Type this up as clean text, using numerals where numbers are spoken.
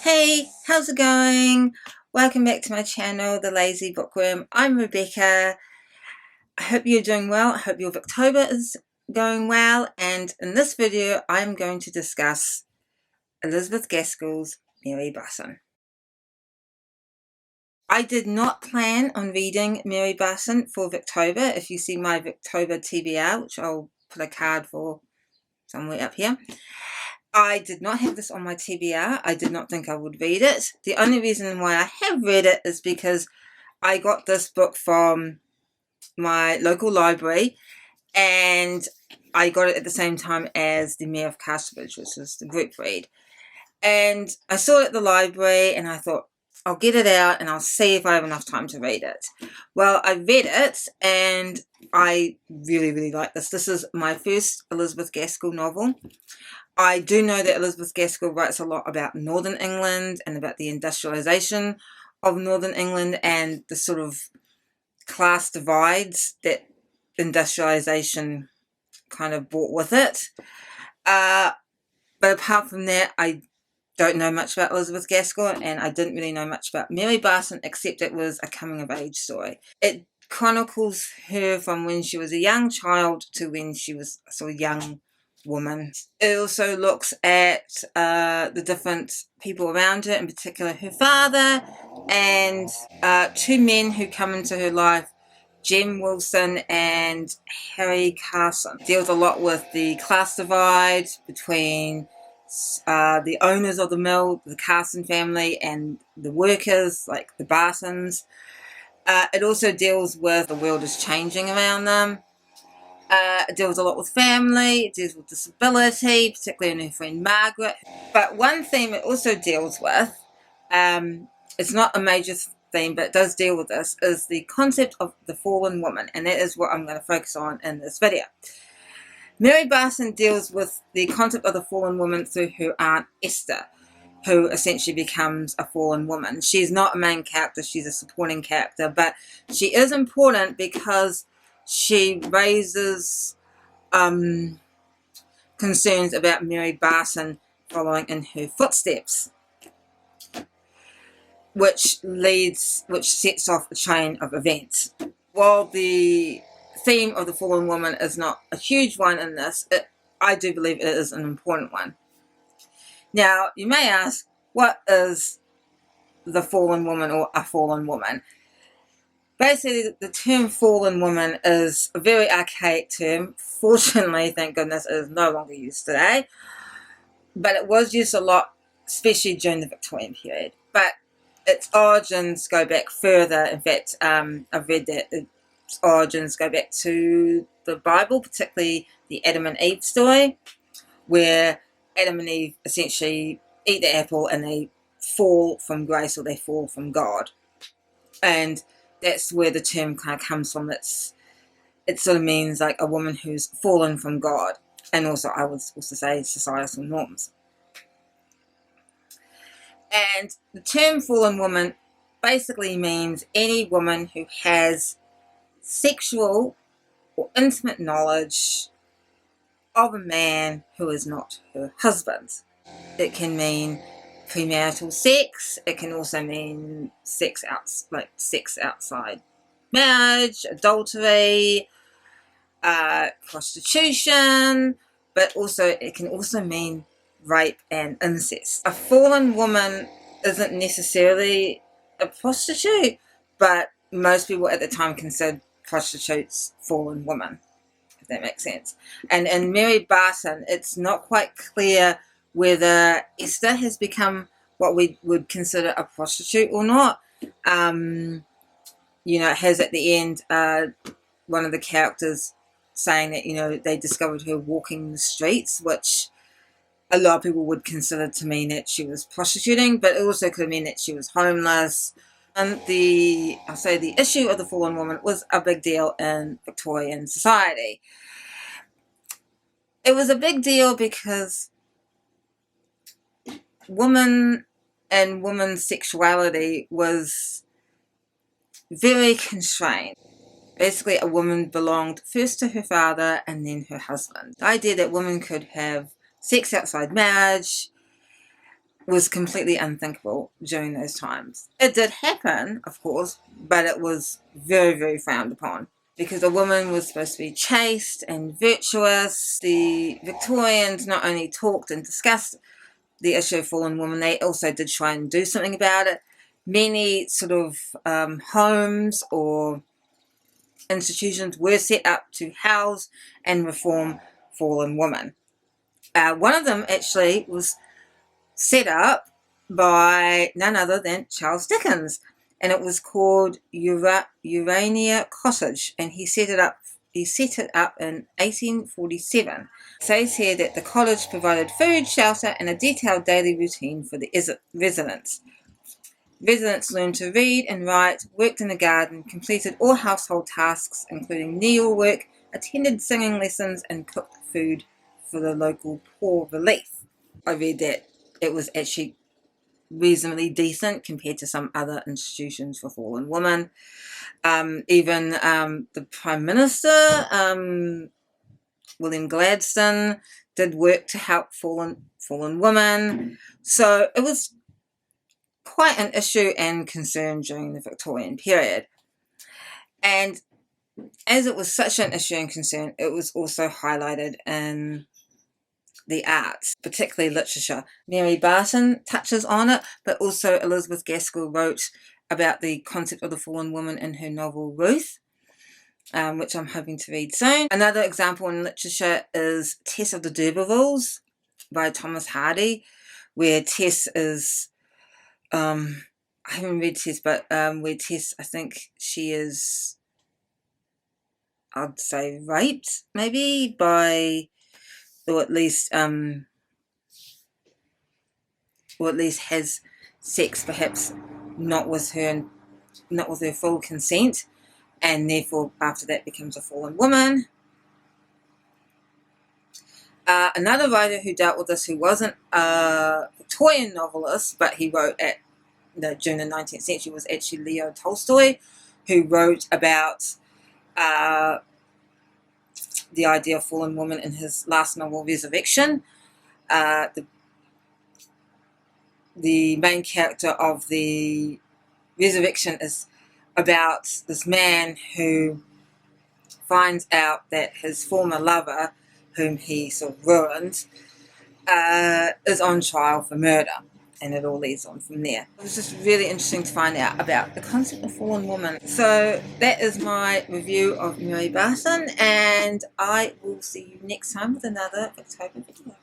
Hey, how's it going? Welcome back to my channel, The Lazy Bookworm. I'm Rebecca. I hope you're doing well. I hope your Victober is going well. And in this video, I'm going to discuss Elizabeth Gaskell's Mary Barton. I did not plan on reading Mary Barton for Victober. If you see my Victober TBR, which I'll put a card for somewhere up here, I did not have this on my TBR. I did not think I would read it. The only reason why I have read it is because I got this book from my local library and I got it at the same time as The Mayor of Casterbridge, which was the group read. And I saw it at the library and I thought, I'll get it out and I'll see if I have enough time to read it. Well, I read it and I really like this. This is my first Elizabeth Gaskell novel. I do know that Elizabeth Gaskell writes a lot about Northern England and about the industrialization of Northern England and the sort of class divides that industrialization kind of brought with it. But apart from that, I don't know much about Elizabeth Gaskell, and I didn't really know much about Mary Barton, except it was a coming-of-age story. It chronicles her from when she was a young child to when she was a sort of young woman. It also looks at the different people around her, in particular her father, and two men who come into her life, Jem Wilson and Harry Carson. Deals a lot with the class divide between the owners of the mill, the Carson family, and the workers, like the Bartons. It also deals with the world is changing around them. It deals a lot with family, it deals with disability, particularly in her friend Margaret. But one theme it also deals with, it's not a major theme, but it does deal with this, is the concept of the fallen woman, and that is what I'm going to focus on in this video. Mary Barton deals with the concept of the fallen woman through her aunt Esther, who essentially becomes a fallen woman. She's not a main character, she's a supporting character, but she is important because she raises concerns about Mary Barton following in her footsteps, which sets off a chain of events. While the theme of the fallen woman is not a huge one in this, I do believe it is an important one. Now, you may ask, what is the fallen woman or a fallen woman? Basically, the term fallen woman is a very archaic term. Fortunately, thank goodness, it is no longer used today. But it was used a lot, especially during the Victorian period. But its origins go back further. In fact, I've read that its origins go back to the Bible, particularly the Adam and Eve story, where Adam and Eve essentially eat the apple and they fall from grace, or they fall from God. And that's where the term kind of comes from. It sort of means like a woman who's fallen from God, and also I would also say societal norms. And the term fallen woman basically means any woman who has sexual or intimate knowledge of a man who is not her husband. It can mean premarital sex. It can also mean sex outside marriage, adultery, prostitution, but also it can also mean rape and incest. A fallen woman isn't necessarily a prostitute, but most people at the time considered prostitutes fallen women, if that makes sense. And in Mary Barton, it's not quite clear whether Esther has become what we would consider a prostitute or not. It has at the end one of the characters saying that, they discovered her walking the streets, which a lot of people would consider to mean that she was prostituting, but it also could mean that she was homeless. And the issue of the fallen woman was a big deal in Victorian society. It was a big deal because woman and woman's sexuality was very constrained. Basically, a woman belonged first to her father and then her husband. The idea that women could have sex outside marriage was completely unthinkable during those times. It did happen, of course, but it was very, very frowned upon because a woman was supposed to be chaste and virtuous. The Victorians not only talked and discussed the issue of fallen women, they also did try and do something about it. Many sort of homes or institutions were set up to house and reform fallen women. One of them actually was set up by none other than Charles Dickens, and it was called Urania Cottage, and he set it up in 1847. It says here that the cottage provided food, shelter, and a detailed daily routine for the residents. Residents learned to read and write, worked in the garden, completed all household tasks, including needlework, attended singing lessons, and cooked food for the local poor relief. I read that it was actually reasonably decent compared to some other institutions for fallen women. Even the Prime Minister, William Gladstone, did work to help fallen women. So it was quite an issue and concern during the Victorian period. And as it was such an issue and concern, it was also highlighted in the arts, particularly literature. Mary Barton touches on it, but also Elizabeth Gaskell wrote about the concept of the fallen woman in her novel Ruth, which I'm hoping to read soon. Another example in literature is Tess of the D'Urbervilles by Thomas Hardy, where Tess is, I haven't read Tess, but where Tess, I think she is, I'd say raped maybe by, or at least has sex, perhaps not with her full consent, and therefore after that becomes a fallen woman. Another writer who dealt with this, who wasn't a Victorian novelist, but he wrote during the 19th century, was actually Leo Tolstoy, who wrote about the idea of fallen woman in his last novel, Resurrection. The main character of the Resurrection is about this man who finds out that his former lover, whom he sort of ruined, is on trial for murder, and it all leads on from there. It was just really interesting to find out about the concept of fallen woman. So that is my review of Mary Barton, and I will see you next time with another Victober video.